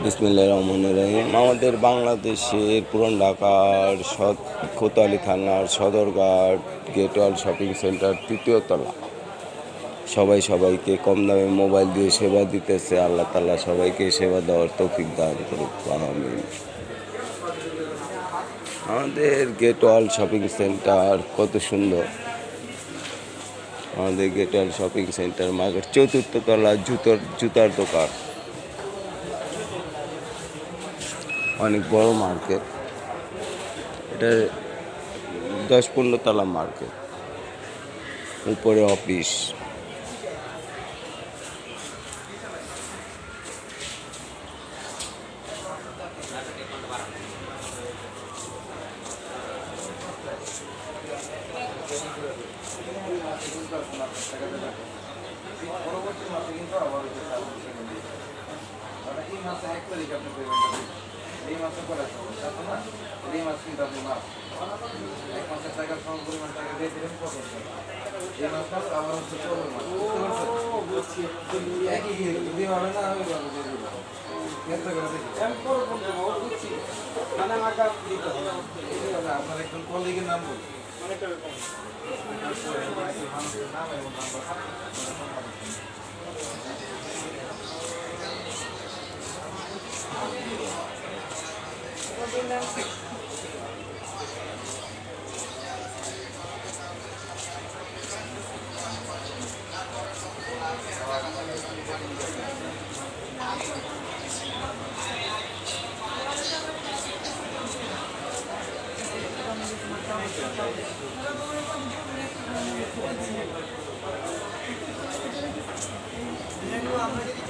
বিসমিল্লাহির রহমানির রহিম। আমাদের বাংলাদেশের পুরান ঢাকার কোতোয়ালি থানার সদরঘাট গেটওয়াল শপিং সেন্টার ৩য় তলা। সবাইকে কম দামে মোবাইল দিয়ে সেবা দিতেছে। আল্লাহ তাআলা সবাইকে সেবা দেওয়ার তৌফিক দান করুক, আমিন। আমাদের গেটওয়াল শপিং সেন্টার কত সুন্দর। আমাদের গেটওয়াল শপিং সেন্টার মার্কেট ৪র্থ তলা জুতার দোকান। অনেক বড় মার্কেট, এটা ১০-১৫ তলা মার্কেট, উপরে অফিস। এই মাসে করে না এই মাস কিন্তু আপনি মাস এক মাসের টাকা সম পরিমাণ টাকা দিয়ে দিলেন কত এই মাস মাস আবার হচ্ছে ১৪ মাস বুঝতে পারছেন একই দিয়ে হবে না ওই ভাবে দিয়ে দিব চেষ্টা করে দেখি আমি পরে বলতে বুঝছি মানে আমাকে দিতে হবে আপনার একজন কলিগের নাম বলুন অনেকটা রকম মানুষের নাম এবং নাম্বার আমরা যদি